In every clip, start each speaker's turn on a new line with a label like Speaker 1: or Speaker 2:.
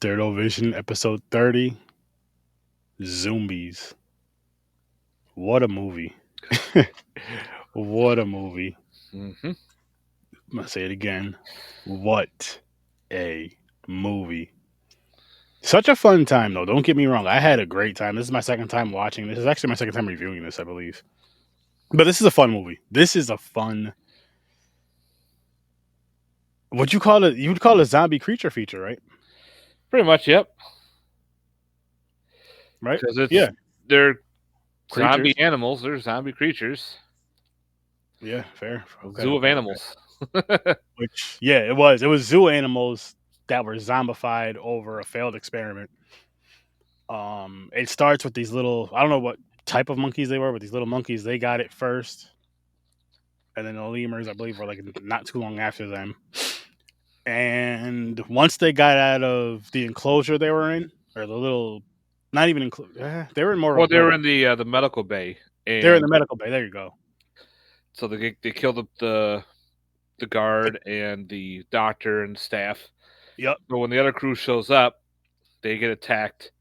Speaker 1: Sturd Vision, episode 30, Zoombies. What a movie. What a movie.
Speaker 2: Mm-hmm.
Speaker 1: I'm going to say it again. What a movie. Such a fun time, though. Don't get me wrong. I had a great time. This is my second time watching. This is actually my second time reviewing this, I believe. But this is a fun movie. This is a fun. What you call it? You would call it a zombie creature feature, right?
Speaker 2: Pretty much, yep.
Speaker 1: Right?
Speaker 2: Because
Speaker 1: Yeah.
Speaker 2: they're
Speaker 1: Creatures.
Speaker 2: zombie animals. They're zombie creatures.
Speaker 1: Yeah, fair. Okay,
Speaker 2: Zoo of animals.
Speaker 1: Which, yeah, it was. It was zoo animals that were zombified over a failed experiment. It starts with these little, I don't know what type of monkeys they were, but these little monkeys, they got it first. And then the lemurs, I believe, were like not too long after them. And once they got out of the enclosure they were in, or the little, not even they were in more
Speaker 2: Well,
Speaker 1: of a
Speaker 2: they were
Speaker 1: building.
Speaker 2: in the medical bay. And
Speaker 1: They're in the medical bay. There you go.
Speaker 2: so they killed the guard and the doctor and staff.
Speaker 1: Yep.
Speaker 2: But when the other crew shows up, they get attacked,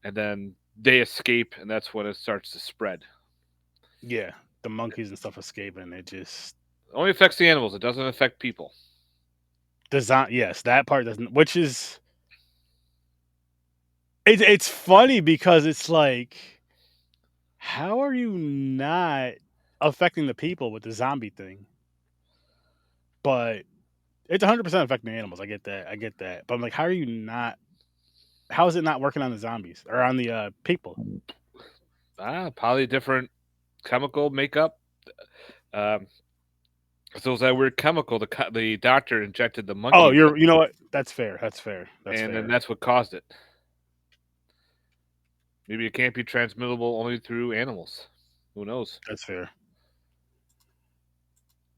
Speaker 2: and then they escape, and that's when it starts to spread.
Speaker 1: Yeah. The monkeys and stuff escape, and it just
Speaker 2: It only affects the animals. It doesn't affect people.
Speaker 1: yes, that part doesn't, which is it's funny because it's like, how are you not affecting the people with the zombie thing? But it's 100% affecting the animals. I get that. But I'm like, how are you not? How is it not working on the zombies or on the people?
Speaker 2: Probably different chemical makeup. So it was that weird chemical the doctor injected the monkey.
Speaker 1: Oh, you know what? That's fair.
Speaker 2: Then that's what caused it. Maybe it can't be transmittable only through animals. Who knows?
Speaker 1: That's fair.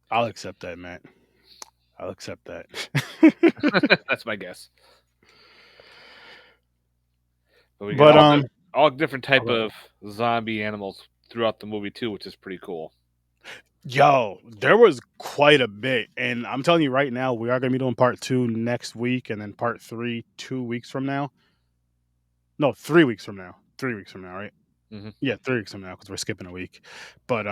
Speaker 1: I'll accept that, Matt. I'll accept that.
Speaker 2: That's my guess. But we
Speaker 1: But
Speaker 2: got all different type of zombie animals throughout the movie too, which is pretty cool.
Speaker 1: Yo, there was quite a bit, and I'm telling you right now, we are going to be doing part 2 next week, and then part 3 2 weeks from now. No, 3 weeks from now. 3 weeks from now, right?
Speaker 2: Mm-hmm.
Speaker 1: Yeah, 3 weeks from now because we're skipping a week. But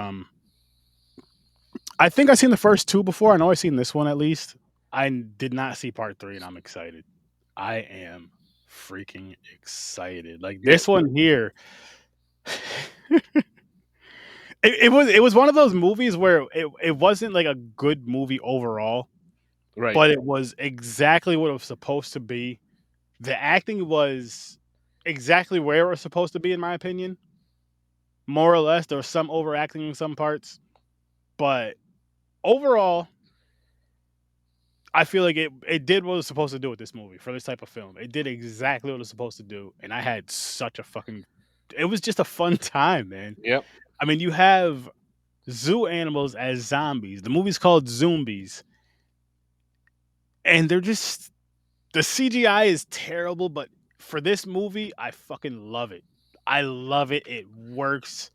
Speaker 1: I think I've seen the first 2 before. I know I've seen this one at least. I did not see part 3, and I'm excited. I am freaking excited. Like this one here. It was one of those movies where it wasn't like a good movie overall,
Speaker 2: right?
Speaker 1: But it was exactly what it was supposed to be. The acting was exactly where it was supposed to be, in my opinion. More or less, there was some overacting in some parts, but overall, I feel like it did what it was supposed to do with this movie for this type of film. It did exactly what it was supposed to do, and I had such a fucking. It was just a fun time, man.
Speaker 2: Yep.
Speaker 1: I mean, you have zoo animals as zombies. The movie's called Zoombies. And they're just. The CGI is terrible, but for this movie, I fucking love it. I love it. It works.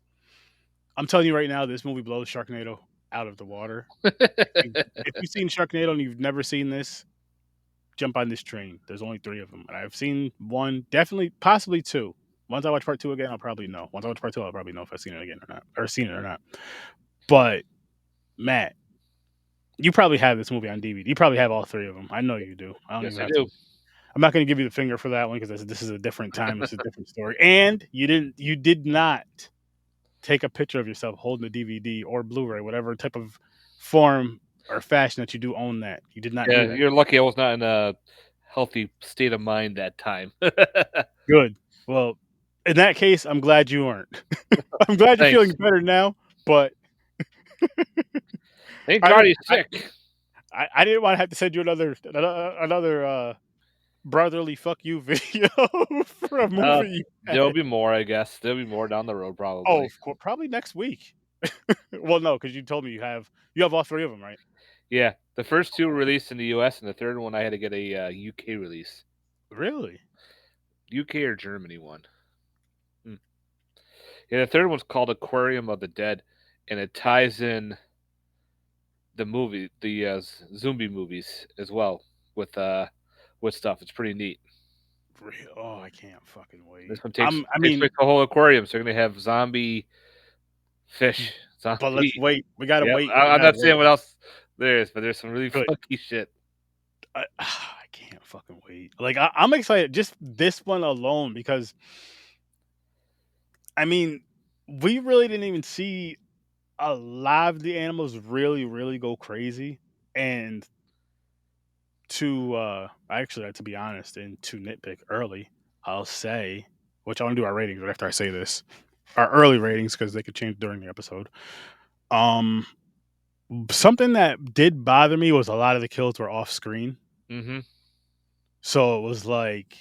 Speaker 1: I'm telling you right now, this movie blows Sharknado out of the water. If you've seen Sharknado and you've never seen this, jump on this train. There's only 3 of them. And I've seen 1, definitely, possibly 2. Once I watch part 2 again, I'll probably know. Once I watch part 2, I'll probably know if I've seen it again or not, or seen it or not. But Matt, you probably have this movie on DVD. You probably have all 3 of them. I know you do.
Speaker 2: Yes, I do.
Speaker 1: I'm not going to give you the finger for that one because this is a different time. This is a different story. And you did not take a picture of yourself holding the DVD or Blu-ray, whatever type of form or fashion that you do own that. You did not do that.
Speaker 2: You're lucky I was not in a healthy state of mind that time.
Speaker 1: Good. Well, in that case, I'm glad you weren't. I'm glad you're feeling better now, but
Speaker 2: thank God he's sick.
Speaker 1: I didn't want to have to send you another brotherly fuck you video for a movie.
Speaker 2: There'll be more, I guess. There'll be more down the road, probably.
Speaker 1: Oh, of course, probably next week. Well, no, because you told me you have all 3 of them, right?
Speaker 2: Yeah, the first 2 were released in the U.S., and the third one I had to get a UK release.
Speaker 1: Really?
Speaker 2: UK or Germany one. Yeah, the third one's called Aquarium of the Dead, and it ties in the zombie movies as well with stuff. It's pretty neat.
Speaker 1: Oh, I can't fucking
Speaker 2: This
Speaker 1: wait.
Speaker 2: one
Speaker 1: I
Speaker 2: takes
Speaker 1: mean,
Speaker 2: place the whole aquarium, so you're gonna have zombie fish,
Speaker 1: but let's
Speaker 2: zombie.
Speaker 1: wait. We gotta
Speaker 2: Yep,
Speaker 1: wait. We
Speaker 2: I'm
Speaker 1: gotta
Speaker 2: not
Speaker 1: wait.
Speaker 2: saying what else there is, but there's some really
Speaker 1: But
Speaker 2: funky shit.
Speaker 1: I can't fucking wait. Like I'm excited just this one alone because I mean, we really didn't even see a lot of the animals really go crazy. And actually to be honest and to nitpick early, I'll say, which I want to do our ratings right after I say this. Our early ratings because they could change during the episode. Um Something that did bother me was a lot of the kills were off screen.
Speaker 2: Mm-hmm.
Speaker 1: So it was like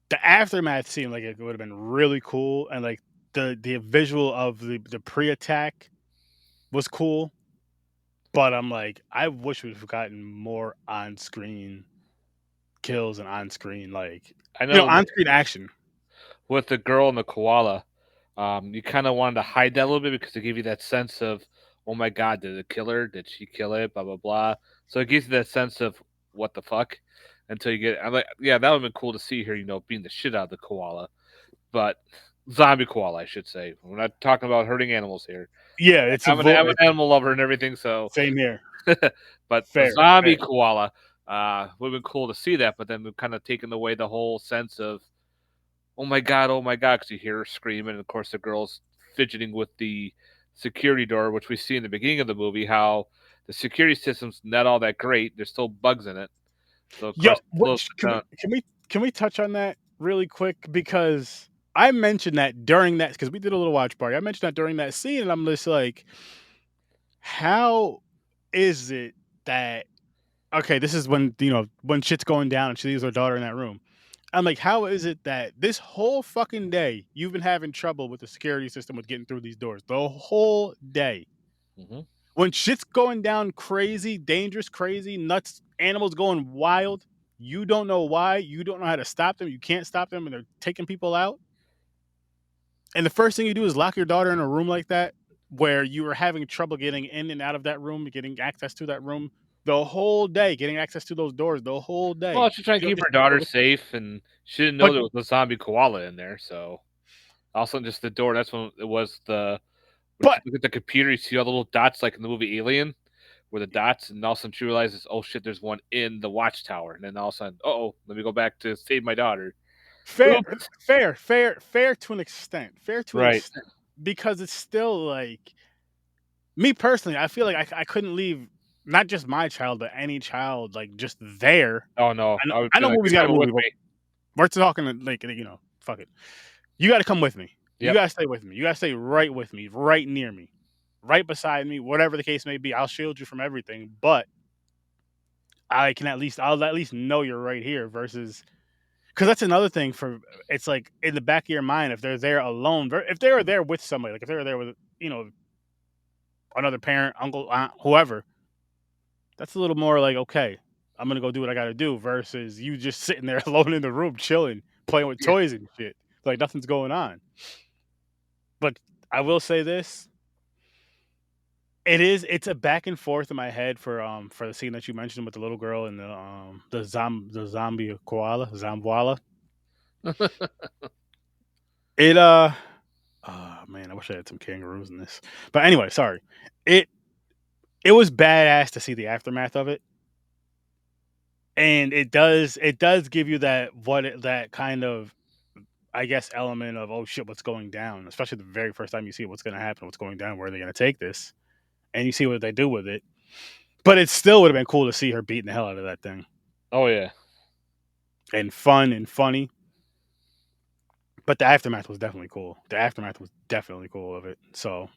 Speaker 1: the aftermath seemed like it would have been really cool, and like the visual of the pre-attack was cool. But I'm like, I wish we'd have gotten more on screen kills and on screen
Speaker 2: I know
Speaker 1: on screen action.
Speaker 2: with the girl and the koala, you kind of wanted to hide that a little bit because it gave you that sense of, oh my god, did it kill her? Did she kill it? Blah blah blah. So it gives you that sense of what the fuck until you get. I'm like, yeah, that would have been cool to see her, beating the shit out of the koala, but zombie koala, I should say. We're not talking about hurting animals here.
Speaker 1: Yeah, it's a
Speaker 2: I'm an animal lover and everything, so
Speaker 1: same here.
Speaker 2: but a
Speaker 1: Fair,
Speaker 2: zombie
Speaker 1: fair.
Speaker 2: koala would have been cool to see that, but then we've kind of taken away the whole sense of oh my god, because you hear her screaming, and of course the girl's fidgeting with the security door, which we see in the beginning of the movie, how the security system's not all that great. There's still bugs in it, so of
Speaker 1: Yo,
Speaker 2: course it slows it
Speaker 1: can
Speaker 2: down.
Speaker 1: we touch on that really quick because I mentioned that during that because we did a little watch party. I mentioned that during that scene, and I'm just like, how is it that okay? This is when when shit's going down and she leaves her daughter in that room. I'm like, how is it that this whole fucking day you've been having trouble with the security system with getting through these doors the whole day?
Speaker 2: Hmm.
Speaker 1: When shit's going down crazy, dangerous, crazy, nuts, animals going wild, you don't know why, you don't know how to stop them, you can't stop them, and they're taking people out. And the first thing you do is lock your daughter in a room like that, where you were having trouble getting in and out of that room, getting access to that room the whole day, getting access to those doors the whole
Speaker 2: Well,
Speaker 1: day.
Speaker 2: she's trying
Speaker 1: You
Speaker 2: to
Speaker 1: don't
Speaker 2: keep
Speaker 1: just
Speaker 2: her daughter
Speaker 1: with them.
Speaker 2: safe, and she didn't know
Speaker 1: But
Speaker 2: there was a zombie koala in there. So also just the door. That's when it was the when
Speaker 1: but
Speaker 2: she look at the computer, you see all the little dots like in the movie Alien, where the dots, and all of a sudden she realizes, oh shit, there's one in the watchtower, and then all of a sudden, oh, let me go back to save my daughter.
Speaker 1: fair,
Speaker 2: Oops.
Speaker 1: fair to an extent, fair to an
Speaker 2: Right.
Speaker 1: extent, because it's still like me personally. I feel like I couldn't leave not just my child, but any child like just there.
Speaker 2: Oh no, I would
Speaker 1: I
Speaker 2: be
Speaker 1: know
Speaker 2: like,
Speaker 1: movies
Speaker 2: you're
Speaker 1: got a
Speaker 2: coming with
Speaker 1: movie, but
Speaker 2: me.
Speaker 1: we're talking like fuck it. You got to come with me. You
Speaker 2: Yep.
Speaker 1: got to stay with me. You got to stay right with me, right near me, right beside me, whatever the case may be. I'll shield you from everything, but I'll at least know you're right here versus because that's another thing for it's like in the back of your mind if they're there alone, if they were there with somebody, like if they were there with another parent, uncle, aunt, whoever, that's a little more like okay, I'm gonna go do what I gotta do versus you just sitting there alone in the room chilling, playing with
Speaker 2: Yeah.
Speaker 1: toys and shit, like nothing's going on. But I will say this: it's a back and forth in my head for the scene that you mentioned with the little girl and the zombie koala zambwala. It oh man, I wish I had some kangaroos in this. But anyway, sorry. It it was badass to see the aftermath of it. And it does give you that kind of I guess element of oh shit, what's going down, especially the very first time you see what's gonna happen, what's going down, where are they gonna take this, and you see what they do with it. But it still would have been cool to see her beating the hell out of that thing.
Speaker 2: Oh yeah.
Speaker 1: And fun and funny. But the aftermath was definitely cool. The aftermath was definitely cool of it. So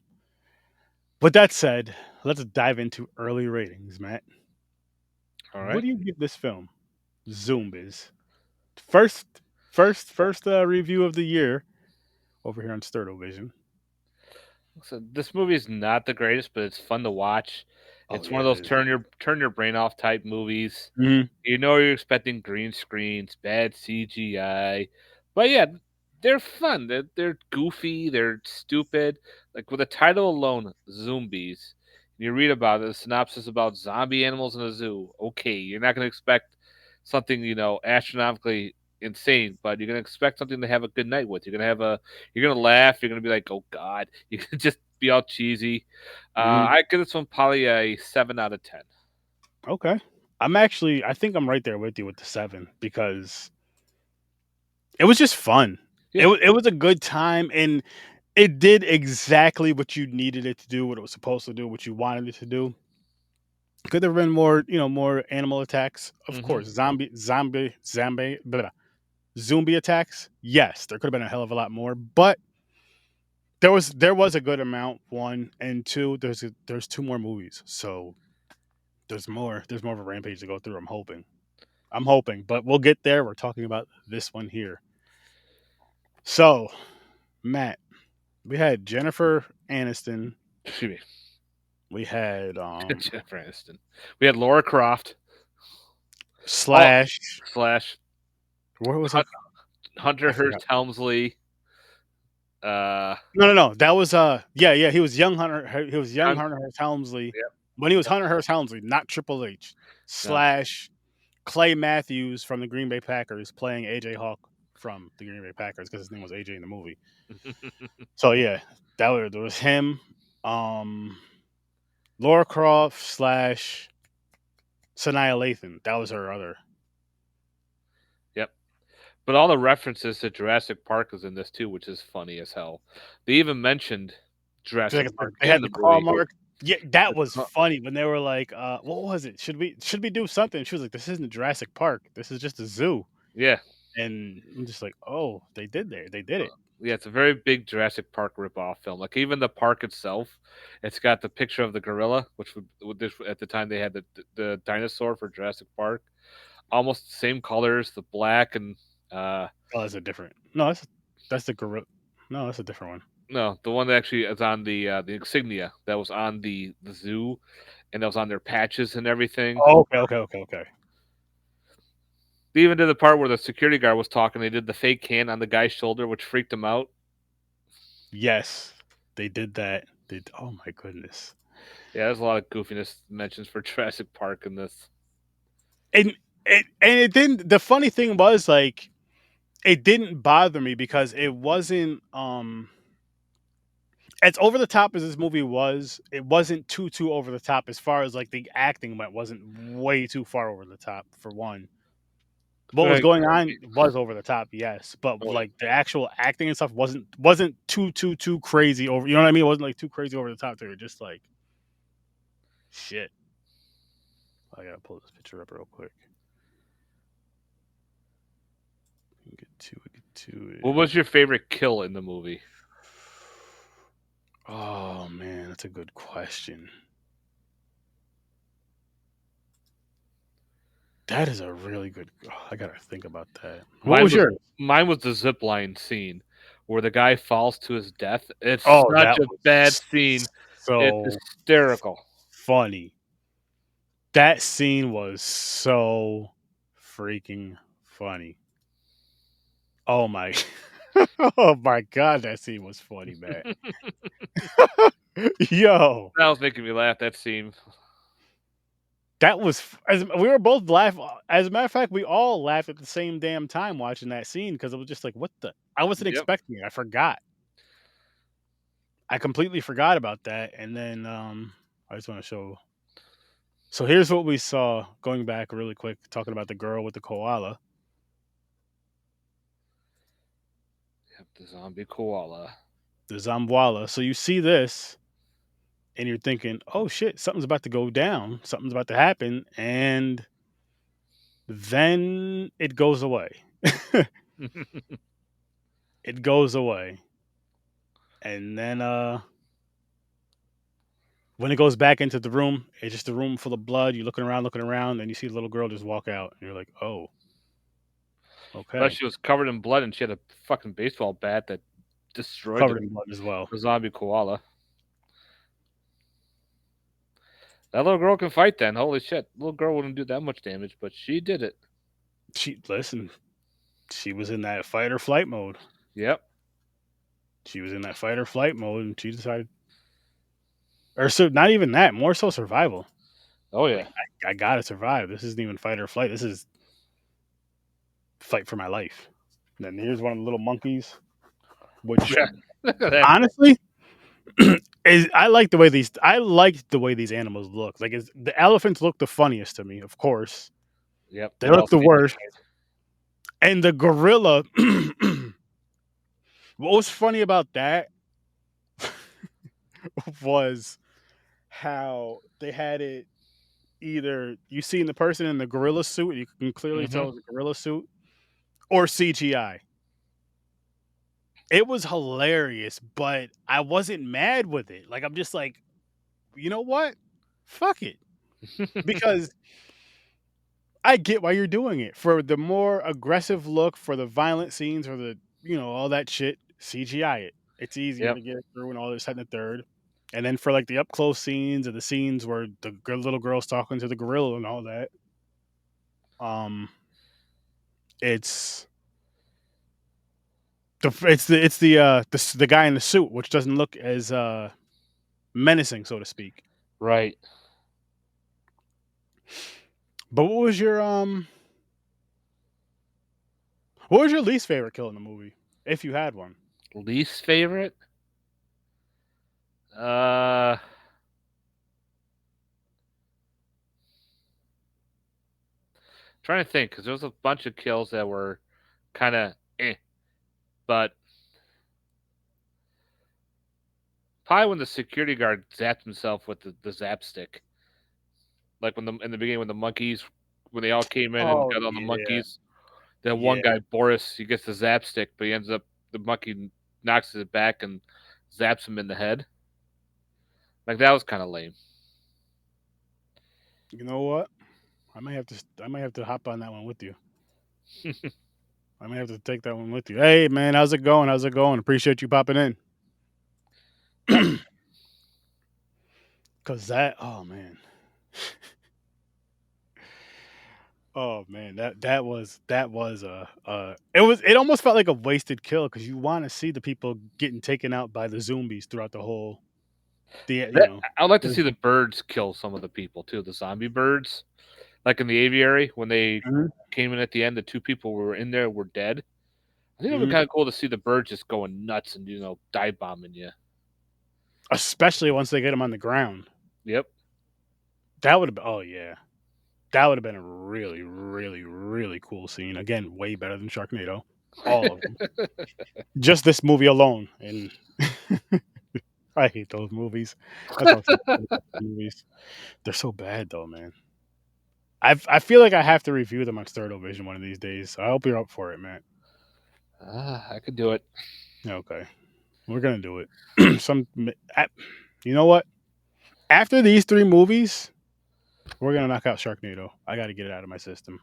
Speaker 1: with that said, let's dive into early ratings, Matt.
Speaker 2: All
Speaker 1: What
Speaker 2: right.
Speaker 1: do you give this film? Zoombies. First review of the year over here on Sturdovision.
Speaker 2: So this movie is not the greatest, but it's fun to watch.
Speaker 1: Oh
Speaker 2: It's one
Speaker 1: yeah,
Speaker 2: of
Speaker 1: it
Speaker 2: those
Speaker 1: is.
Speaker 2: turn your brain off type movies.
Speaker 1: Mhm.
Speaker 2: You know you're expecting green screens, bad CGI, but yeah, they're fun. They're goofy. They're stupid. Like with the title alone, Zoombies. You read about it, a synopsis about zombie animals in a zoo. Okay, you're not going to expect something astronomically. insane, but you're gonna expect something to have a good night with. You're gonna laugh. You're gonna be like, oh god, you can just be all cheesy.
Speaker 1: Mhm.
Speaker 2: I give this one probably a 7 out of 10.
Speaker 1: Okay. I think I'm right there with you with the 7 because it was just fun.
Speaker 2: Yeah.
Speaker 1: It was a good time, and it did exactly what you needed it to do, what it was supposed to do, what you wanted it to do. Could there have been more, more animal attacks? Of
Speaker 2: Hmm.
Speaker 1: course. Zombie attacks? Yes, there could have been a hell of a lot more, but there was a good amount, one, and two, there's 2 more movies, so there's more of a rampage to go through, I'm hoping. I'm hoping, but we'll get there. We're talking about this one here. So, Matt, we had Jennifer Aniston.
Speaker 2: Excuse
Speaker 1: We had
Speaker 2: me, Jennifer Aniston. We had Laura Croft. Oh,
Speaker 1: Slash.
Speaker 2: slash
Speaker 1: Where was
Speaker 2: Hun-
Speaker 1: it?
Speaker 2: Hunter
Speaker 1: I forgot.
Speaker 2: Hearst Helmsley. Uh,
Speaker 1: No. That was yeah. He was young Hunter. He was young
Speaker 2: Young,
Speaker 1: Hunter Hearst Helmsley
Speaker 2: yep,
Speaker 1: when he was
Speaker 2: yep,
Speaker 1: Hunter Hearst Helmsley, not Triple H.
Speaker 2: no.
Speaker 1: Slash Clay Matthews from the Green Bay Packers playing AJ Hawk from the Green Bay Packers because his name was AJ in the movie. So yeah, there was him. Um, Laura Croft slash Sanaa Lathan. That was her other.
Speaker 2: Yep. But all the references to Jurassic Park is in this too, which is funny as hell. They even mentioned Jurassic Park
Speaker 1: They
Speaker 2: in
Speaker 1: had
Speaker 2: the
Speaker 1: the claw
Speaker 2: movie.
Speaker 1: mark. Yeah, that
Speaker 2: The
Speaker 1: was
Speaker 2: cl-
Speaker 1: funny when they were like, "What was it? Should we do something?" She was like, "This isn't Jurassic Park. This is just a zoo."
Speaker 2: Yeah,
Speaker 1: And I'm just like, "Oh, they did it."
Speaker 2: yeah, it's a very big Jurassic Park ripoff film. Like even the park itself, it's got the picture of the gorilla, which at the time they had the dinosaur for Jurassic Park, almost the same colors, the black and
Speaker 1: Oh, that's a different. No, that's the gorilla. No, that's a different one.
Speaker 2: no, the one that actually is on the insignia that was on the zoo, and that was on their patches and everything.
Speaker 1: Oh, okay.
Speaker 2: They even did the part where the security guard was talking. They did the fake hand on the guy's shoulder, which freaked him out.
Speaker 1: Yes, they did that. Oh my goodness.
Speaker 2: Yeah, there's a lot of goofiness mentions for Jurassic Park in this.
Speaker 1: And it didn't. The funny thing was like it didn't bother me because it wasn't as over the top as this movie was. It wasn't too over the top as far as like the acting went. Wasn't way too far over the top for one. What was
Speaker 2: Right.
Speaker 1: going on was over the top, yes, but
Speaker 2: Oh,
Speaker 1: like the actual acting and stuff wasn't too crazy over. You know what I mean? It wasn't like too crazy over the top. They were just like shit. I gotta pull this picture up real quick. Get to
Speaker 2: what
Speaker 1: it.
Speaker 2: was your favorite kill in the movie?
Speaker 1: Oh man, that's a good question. That is a really good. I gotta think about that. What
Speaker 2: Mine
Speaker 1: was
Speaker 2: was
Speaker 1: yours?
Speaker 2: mine was the zip line scene where the guy falls to his death. It's
Speaker 1: Oh,
Speaker 2: such
Speaker 1: that
Speaker 2: a bad
Speaker 1: was
Speaker 2: scene. It's
Speaker 1: so
Speaker 2: hysterical.
Speaker 1: funny. That scene was so freaking funny. Oh my, oh my god, that scene was funny, man. Yo,
Speaker 2: That was making me laugh. That scene.
Speaker 1: that was as we were both laugh. As a matter of fact, we all laughed at the same damn time watching that scene because it was just like, what the? I wasn't
Speaker 2: Yep.
Speaker 1: expecting it. I forgot. I completely forgot about that, and then I just want to show. So here's what we saw. Going back really quick, talking about the girl with the koala,
Speaker 2: Yep, the zombie koala.
Speaker 1: the Zamboala. So you see this, and you're thinking, "Oh shit, something's about to go down. Something's about to happen," and then it goes away. It goes away, and then when it goes back into the room, it's just a room full of blood. You're looking around, and you see the little girl just walk out, and you're like, "Oh,
Speaker 2: But
Speaker 1: okay."
Speaker 2: she was covered in blood and she had a fucking baseball bat that destroyed
Speaker 1: Covered in blood as well.
Speaker 2: the zombie koala. That little girl can fight then. Holy shit. Little girl wouldn't do that much damage, but she did it.
Speaker 1: She listen. She was in that fight or flight mode.
Speaker 2: Yep.
Speaker 1: She was in that fight or flight mode, and she decided, or so not even that, more so survival.
Speaker 2: Oh
Speaker 1: Like
Speaker 2: yeah.
Speaker 1: I gotta survive. This isn't even fight or flight. This is fight for my life. And then here's one of the little monkeys, which
Speaker 2: Yeah. Look at that.
Speaker 1: honestly is I like the way these animals look. Like the elephants look the funniest to me, of course.
Speaker 2: Yep,
Speaker 1: They
Speaker 2: they're all
Speaker 1: look the
Speaker 2: CGI.
Speaker 1: worst. And the gorilla, what was funny about that was how they had it either you seen the person in the gorilla suit, you can clearly
Speaker 2: Hmm.
Speaker 1: tell it's a gorilla suit, or CGI. It was hilarious, but I wasn't mad with it. Like I'm just like, you know what? Fuck it. Because I get why you're doing it. For the more aggressive look, for the violent scenes, or the all that shit, CGI it. It's easier
Speaker 2: Yep.
Speaker 1: to get through and all this, second and third. And then for like the up close scenes or the scenes where the little girl's talking to the gorilla and all that, um, it's the guy in the suit, which doesn't look as menacing, so to speak.
Speaker 2: Right.
Speaker 1: But what was your least favorite kill in the movie, if you had one?
Speaker 2: Least favorite? Uh, trying to think because there was a bunch of kills that were kind of but probably when the security guard zapped himself with the zap stick, like when in the beginning when the monkeys when they all came in and
Speaker 1: Oh
Speaker 2: got all the
Speaker 1: yeah,
Speaker 2: monkeys. That one
Speaker 1: yeah.
Speaker 2: guy Boris, he gets the zap stick, but he ends up the monkey knocks it back and zaps him in the head. Like that was kind of lame.
Speaker 1: You know what? I might have to hop on that one with you. I may have to take that one with you. Hey man, how's it going? How's it going? Appreciate you popping in.
Speaker 2: Yep.
Speaker 1: Cause oh man, that was it almost felt like a wasted kill because you want to see the people getting taken out by the zombies throughout the whole
Speaker 2: That, I'd like to see the birds kill some of the people too, the zombie birds. Like in the aviary when they
Speaker 1: Mhm,
Speaker 2: came in at the end, the two people who were in there were dead. I think it would be
Speaker 1: mhm.
Speaker 2: kind of cool to see the birds just going nuts and dive bombing you.
Speaker 1: Especially once they get them on the ground.
Speaker 2: Yep.
Speaker 1: That would have been oh yeah. That would have been a really, really, really cool scene. Again, way better than Sharknado. All of them. Just this movie alone. And I hate those movies. I talk so much about movies. They're so bad though, man. I feel like I have to review them on Sturd Vision one of these days. So I hope you're up for it, man.
Speaker 2: I could do it.
Speaker 1: Okay, we're gonna do it. You know what? After these three movies, we're gonna knock out Sharknado. I got to get it out of my system.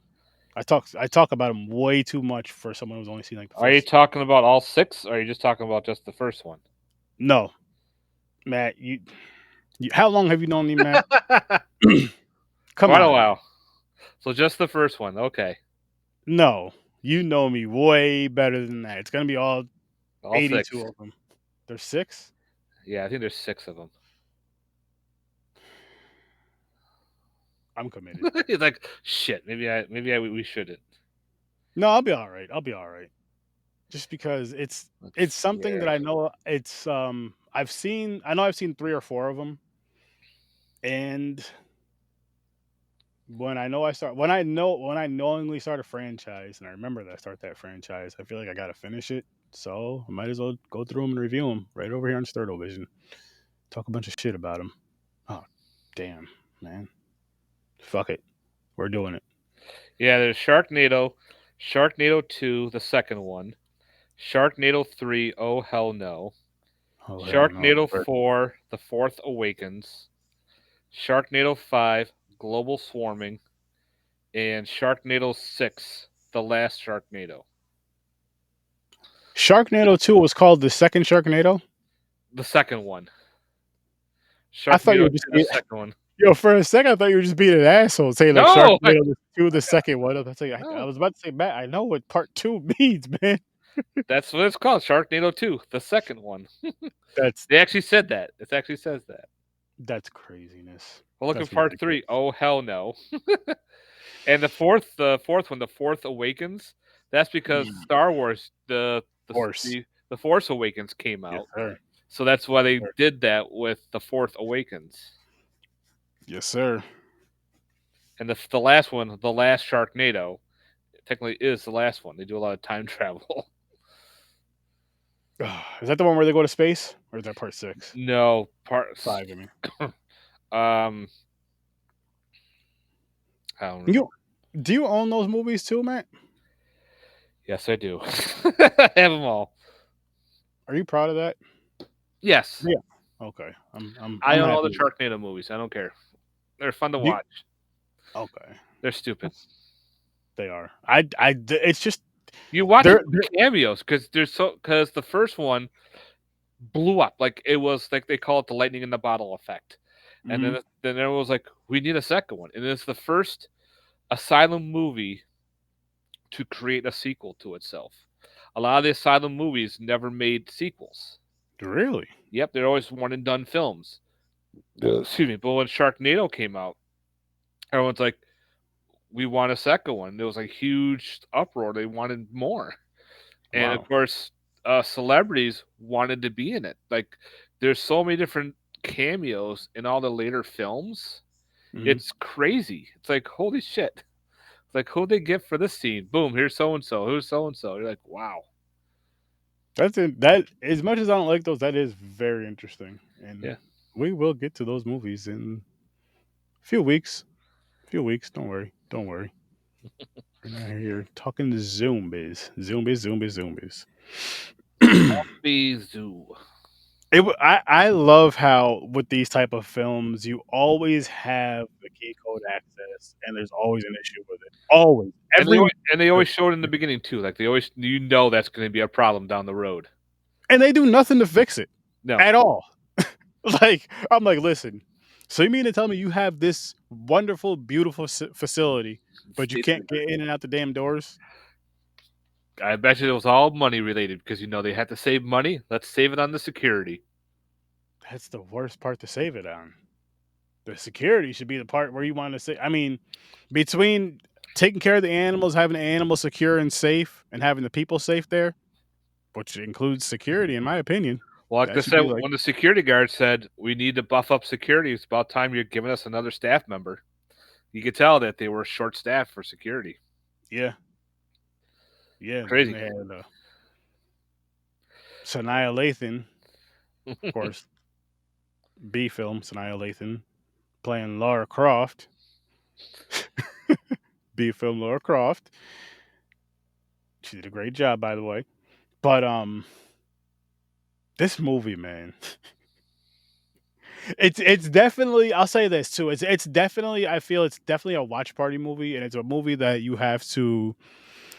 Speaker 1: I talk about them way too much for someone who's only seen like the
Speaker 2: Are you
Speaker 1: first.
Speaker 2: talking about all six, or are you just talking about just the first one?
Speaker 1: No, Matt. How long have you known me, Matt? Come
Speaker 2: Quite a
Speaker 1: on, man.
Speaker 2: while. So just the first one. Okay.
Speaker 1: No, you know me way better than that. It's gonna be all
Speaker 2: All
Speaker 1: 82
Speaker 2: six.
Speaker 1: of them. There's six.
Speaker 2: Yeah, I think there's six of them.
Speaker 1: I'm committed.
Speaker 2: He's like, shit. We shouldn't.
Speaker 1: No, I'll be all right. I'll be all right. Just because
Speaker 2: Let's
Speaker 1: it's
Speaker 2: see
Speaker 1: something that
Speaker 2: here.
Speaker 1: I know I know I've seen 3 or 4 of them, and when I knowingly start a franchise and I remember that I start that franchise, I feel like I got to finish it. So, I might as well go through them and review them right over here on Vision. Talk a bunch of shit about them. Oh, damn, man. Fuck it. We're doing it.
Speaker 2: Yeah, there's Sharknado, Sharknado 2, the second one, Sharknado 3, Oh Hell No,
Speaker 1: Oh hell no.
Speaker 2: Sharknado 4, The Fourth Awakens, Sharknado 5, Global Swarming, and Sharknado 6, The Last Sharknado.
Speaker 1: Sharknado 2 was called the second Sharknado?
Speaker 2: The second one.
Speaker 1: I thought you
Speaker 2: Sharknado
Speaker 1: were
Speaker 2: 2,
Speaker 1: just
Speaker 2: the
Speaker 1: being
Speaker 2: second one.
Speaker 1: yo, for a second I thought you were just being an asshole saying like
Speaker 2: No!
Speaker 1: Sharknado 2 the second one. I
Speaker 2: No.
Speaker 1: was about to say, Matt, I know what part 2 means, man.
Speaker 2: That's what it's called, Sharknado 2, the second one.
Speaker 1: That's
Speaker 2: They actually said that. It actually says that.
Speaker 1: that's craziness.
Speaker 2: Well, look at
Speaker 1: That's
Speaker 2: part 3,
Speaker 1: ridiculous.
Speaker 2: Oh Hell No. And the fourth one, The Fourth Awakens, That's because
Speaker 1: Mm,
Speaker 2: Star Wars,
Speaker 1: Force.
Speaker 2: the Force Awakens came
Speaker 1: Yes,
Speaker 2: out,
Speaker 1: sir.
Speaker 2: so that's why they
Speaker 1: Sir.
Speaker 2: did that with the Fourth Awakens.
Speaker 1: Yes, sir.
Speaker 2: And the last one, the last Sharknado, technically is the last one. They do a lot of time travel.
Speaker 1: Is that the one where they go to space, or is that part 6?
Speaker 2: No parts.
Speaker 1: 5, I mean.
Speaker 2: um, I don't remember.
Speaker 1: You do you own those movies too, Matt?
Speaker 2: Yes, I do. I have them all.
Speaker 1: Are you proud of that?
Speaker 2: Yes,
Speaker 1: Yeah. Okay. I'm I'm
Speaker 2: I
Speaker 1: I'm
Speaker 2: own all the
Speaker 1: happy.
Speaker 2: Sharknado movies. I don't care. They're fun to
Speaker 1: You,
Speaker 2: watch.
Speaker 1: okay.
Speaker 2: They're stupid.
Speaker 1: They are. It's just
Speaker 2: You watch
Speaker 1: they're,
Speaker 2: for the
Speaker 1: they're
Speaker 2: cameos because the first one blew up. Like it was like they call it the lightning in the bottle effect. And
Speaker 1: mhm.
Speaker 2: then there was like we need a second one. And it's the first Asylum movie to create a sequel to itself. A lot of the Asylum movies never made sequels.
Speaker 1: Really?
Speaker 2: Yep, they're always one and done films. Excuse me. But when Sharknado came out, everyone's like, we want a second one. There was like huge uproar. They wanted more. And of
Speaker 1: Wow.
Speaker 2: course, celebrities wanted to be in it. Like, there's so many different cameos in all the later films.
Speaker 1: Mhm.
Speaker 2: It's crazy. It's like, holy shit. It's like, who'd they get for this scene? Boom, here's so and so. Who's so and so? You're like, wow.
Speaker 1: That's it. That as much as I don't like those, that is very interesting, and
Speaker 2: Yeah.
Speaker 1: we will get to those movies in a few weeks. Few weeks. Don't worry. Don't worry. We're not here talking to zombies. Zombies. Zombies. Zombies.
Speaker 2: Be Zoo.
Speaker 1: I love how with these type of films you always have the key code access and there's always an issue with it. Always. Every
Speaker 2: And they always show it in the beginning too. Like they always that's going to be a problem down the road.
Speaker 1: and they do nothing to fix it
Speaker 2: No.
Speaker 1: at all. Like I'm like, listen. So you mean to tell me you have this wonderful, beautiful facility, but you
Speaker 2: Stays in
Speaker 1: can't
Speaker 2: there.
Speaker 1: get in and out the damn doors?
Speaker 2: I bet you it was all money related because they had to save money. Let's save it on the security.
Speaker 1: That's the worst part to save it on. The security should be the part where you want to say. I mean, between taking care of the animals, having the animals secure and safe, and having the people safe there, which includes security, in my opinion,
Speaker 2: Well, like I
Speaker 1: that should
Speaker 2: said,
Speaker 1: be like,
Speaker 2: when the security guard said we need to buff up security, it's about time you're giving us another staff member. You could tell that they were short staffed for security.
Speaker 1: yeah, yeah. Then
Speaker 2: Crazy.
Speaker 1: they had Sanaya Lathan, of course, B film Sanaya Lathan playing Lara Croft, B film Lara Croft. She did a great job, by the way. But this movie, man, it's definitely. I'll say this too. It's definitely. I feel it's definitely a watch party movie, and it's a movie that you have to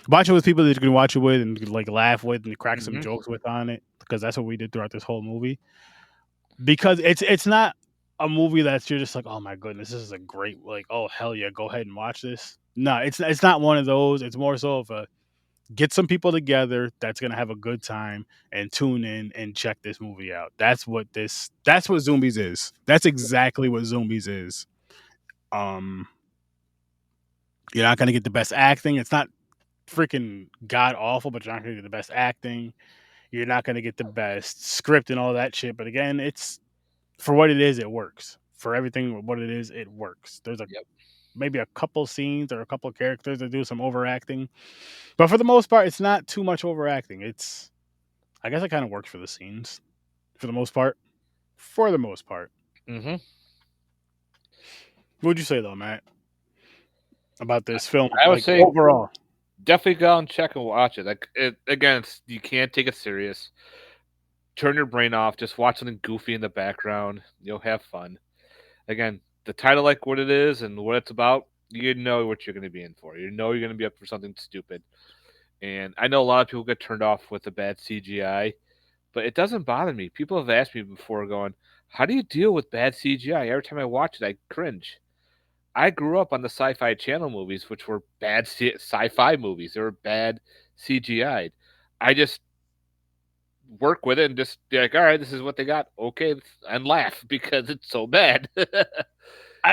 Speaker 1: watch it with people that you can watch it with and like laugh with and crack some
Speaker 2: Hmm.
Speaker 1: jokes with on it because that's what we did throughout this whole movie. Because it's not a movie that's you're just like, oh my goodness, this is a great like, oh hell yeah, go ahead and watch this. No, it's not one of those. It's more so of a get some people together that's gonna have a good time and tune in and check this movie out. That's what Zombies is. That's exactly what Zombies is. Um you're not gonna get the best acting. It's not freaking god awful, but you're not gonna get the best acting. You're not gonna get the best script and all that shit. But again, it's for what it is, it works. For everything what it is, it works. There's a
Speaker 2: Yep.
Speaker 1: maybe a couple scenes or a couple characters that do some overacting, but for the most part, it's not too much overacting. It's I guess it kind of works for the scenes for the most part. For the most part,
Speaker 2: Hmm.
Speaker 1: what would you say though, Matt, about this film?
Speaker 2: I would
Speaker 1: Like
Speaker 2: say
Speaker 1: overall,
Speaker 2: definitely go out and check and watch it. Like again, you can't take it serious. Turn your brain off. Just watch something goofy in the background. You'll have fun. Again, the title, like what it is and what it's about, you know what you're going to be in for. You know you're going to be up for something stupid. And I know a lot of people get turned off with the bad CGI, but it doesn't bother me. People have asked me before, going, "How do you deal with bad CGI?" Every time I watch it, I cringe. I grew up on the Sci-Fi Channel movies, which were bad sci-fi movies. They were bad CGI. I just work with it and just be like, all right, this is what they got. Okay, and laugh because it's so bad.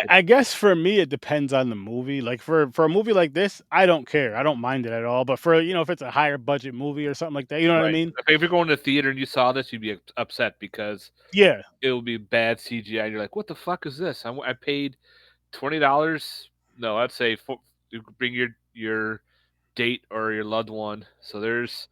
Speaker 1: I guess for me it depends on the movie. Like for a movie like this, I don't care. I don't mind it at all. But for if it's a higher budget movie or something like that, you know what I
Speaker 2: Right.
Speaker 1: mean?
Speaker 2: If you're going to the theater and you saw this, you'd be upset because
Speaker 1: Yeah.
Speaker 2: it will be bad CGI. And you're like, "What the fuck is this? I paid $20." No, I'd say you could bring your date or your loved one. So there's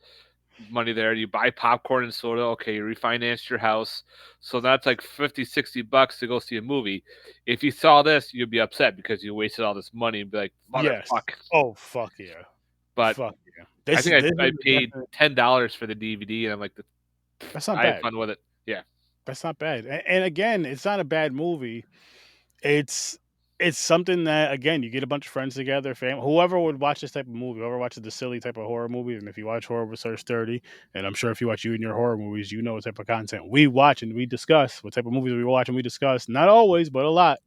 Speaker 2: money there. You buy popcorn and soda. Okay, you refinanced your house. So that's like 50, $60 to go see a movie. If you saw this, you'd be upset because you wasted all this money and be like,
Speaker 1: Yes.
Speaker 2: motherfucker.
Speaker 1: Oh fuck yeah.
Speaker 2: But
Speaker 1: Fuck yeah.
Speaker 2: I think
Speaker 1: This
Speaker 2: I
Speaker 1: is
Speaker 2: paid
Speaker 1: definitely
Speaker 2: $10 for the DVD and I'm like,
Speaker 1: that's not
Speaker 2: I had
Speaker 1: bad.
Speaker 2: fun with it. Yeah.
Speaker 1: That's not bad. And again, it's not a bad movie. It's it's something that again you get a bunch of friends together, whoever would watch this type of movie, whoever watches the silly type of horror movie, and if you watch horror with Sturdy, and I'm sure if you watch you and your horror movies, you know what type of content we watch and we discuss, what type of movies we watch and we discuss. Not always, but a lot.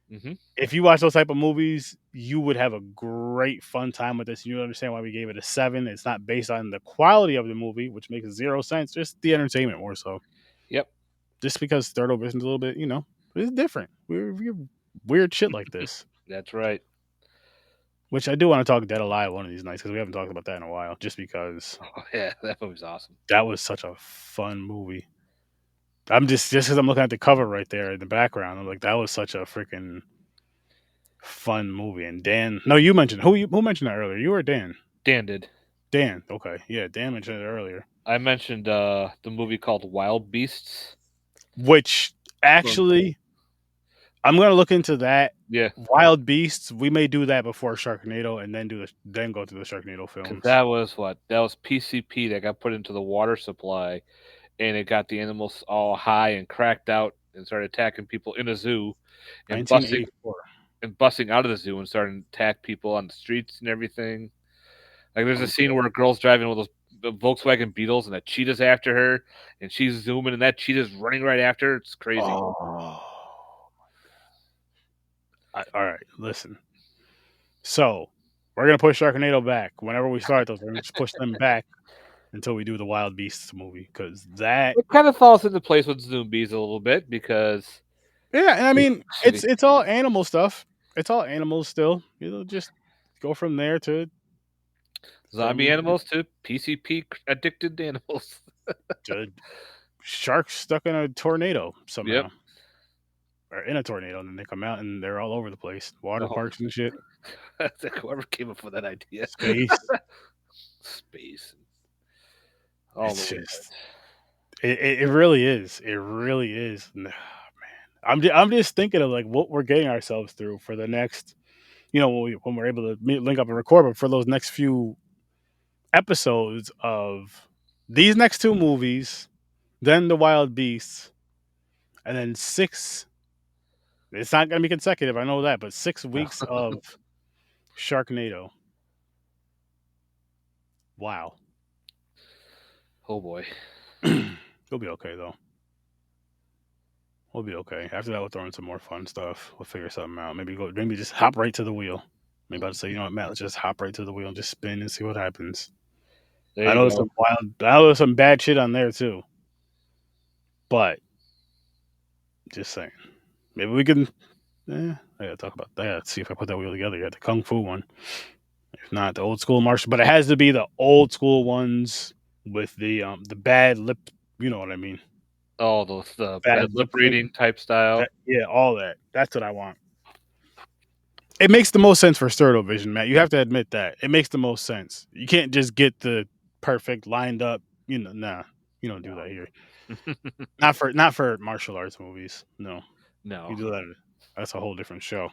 Speaker 2: Hmm.
Speaker 1: If you watch those type of movies, you would have a great fun time with this. You understand why we gave it a 7. It's not based on the quality of the movie, which makes zero sense. Just the entertainment more so.
Speaker 2: Yep.
Speaker 1: Just because Third Vision's a little bit, it's different. We're weird shit like this.
Speaker 2: That's right.
Speaker 1: Which I do want to talk Dead Alive one of these nights because we haven't talked about that in a while. Just because
Speaker 2: Oh, yeah, that movie's awesome.
Speaker 1: that was such a fun movie. I'm just because I'm looking at the cover right there in the background. I'm like, that was such a freaking fun movie. And Dan, no, you mentioned who mentioned that earlier? You or Dan?
Speaker 2: Dan did.
Speaker 1: Dan. Okay, yeah, Dan mentioned it earlier.
Speaker 2: I mentioned the movie called Wild Beasts.
Speaker 1: Which
Speaker 2: From,
Speaker 1: actually, I'm gonna look into that.
Speaker 2: yeah,
Speaker 1: Wild Beasts. We may do that before Sharknado, and then go to the Sharknado
Speaker 2: because
Speaker 1: films.
Speaker 2: that was what? That was PCP that got put into the water supply, and it got the animals all high and cracked out and started attacking people in a zoo, and busting
Speaker 1: 1984.
Speaker 2: out of the zoo and starting to attack people on the streets and everything. Like there's a
Speaker 1: I'm
Speaker 2: scene where a girl's driving one of those the Volkswagen Beetles and a cheetah's after her, and she's zooming, and that cheetah's running right after her. It's crazy.
Speaker 1: Oh, all right. Listen. So we're gonna push Sharknado back. Whenever we start those, we're gonna just push them back until we do the Wild Beasts movie because that.
Speaker 2: It kind of falls into place with Zoombies a little bit because
Speaker 1: Yeah, and I mean
Speaker 2: shitty
Speaker 1: it's all animal stuff. It's all animals still. Just go from there
Speaker 2: zombie
Speaker 1: from
Speaker 2: animals to PCP addicted animals.
Speaker 1: to sharks stuck in a tornado
Speaker 2: Yep.
Speaker 1: somehow. Or in a tornado, and then they come out and they're all over the place. Water
Speaker 2: Oh,
Speaker 1: parks and shit.
Speaker 2: I think whoever came up with that idea.
Speaker 1: Space.
Speaker 2: Space. All the
Speaker 1: It's
Speaker 2: way.
Speaker 1: just it really is. It really is. I'm just thinking of like what we're getting ourselves through for the next, when we're able to link up and record, but for those next few episodes of these next two movies, then the Wild Beasts, and then 6. It's not going to be consecutive, I know that, but 6 weeks of Sharknado. Wow.
Speaker 2: Oh boy.
Speaker 1: We'll be okay though. We'll be okay. After that, we'll throw in some more fun stuff. We'll figure something out. Maybe just hop right to the wheel. Maybe I'll say, you know what, Matt, let's just hop right to the wheel and just spin and see what happens.
Speaker 2: There you go.
Speaker 1: I know there's some bad shit on there too. But just saying. Maybe we can I gotta talk about that. See if I put that wheel together. You got the Kung Fu one. If not, the old school martial, but it has to be the old school ones with the bad lip, you know what I mean.
Speaker 2: Oh, the
Speaker 1: Bad
Speaker 2: bad lip
Speaker 1: lip sync.
Speaker 2: reading type style.
Speaker 1: Yeah, all that. That's what I want. It makes the most sense for Sturdo Vision, Matt. You have to admit that. It makes the most sense. You can't just get the perfect lined up, nah. You don't do that here. Not for martial arts movies. No. You
Speaker 2: No.
Speaker 1: do that. That's a whole different show.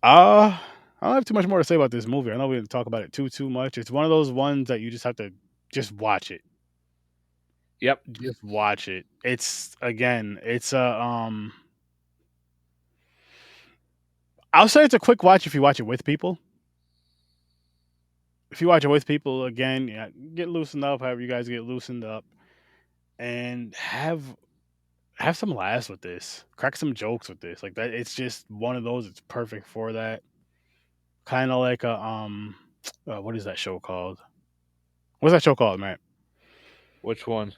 Speaker 1: I don't have too much more to say about this movie. I know we didn't talk about it too much. It's one of those ones that you just have to just watch it.
Speaker 2: Yep.
Speaker 1: Just watch it. It's a I'll say it's a quick watch if you watch it with people. If you watch it with people, again, yeah, get loosened up. However, you guys get loosened up, and have some laughs with this. Crack some jokes with this. Like that. It's just one of those. It's perfect for that. Kind of like what is that show called? What's that show called, Matt?
Speaker 2: Which one?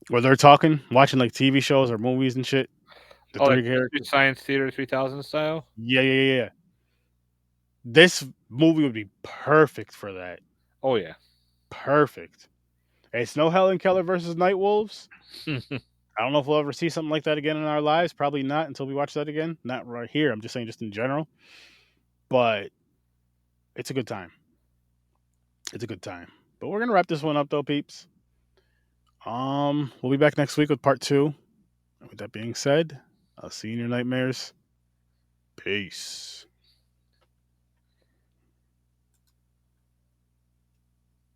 Speaker 1: Where they're talking, watching like TV shows or movies and shit. The
Speaker 2: Oh, like
Speaker 1: three
Speaker 2: Mystery
Speaker 1: characters.
Speaker 2: Science Theater 3000 style?
Speaker 1: Yeah, yeah, yeah, yeah. This movie would be perfect for that.
Speaker 2: Oh, yeah.
Speaker 1: Perfect. It's no Helen Keller versus Night Wolves. I don't know if we'll ever see something like that again in our lives. Probably not until we watch that again. Not right here. I'm just saying, just in general. But it's a good time. It's a good time. But we're gonna wrap this one up though, peeps. We'll be back next week with part two. With that being said, I'll see you in your nightmares. Peace.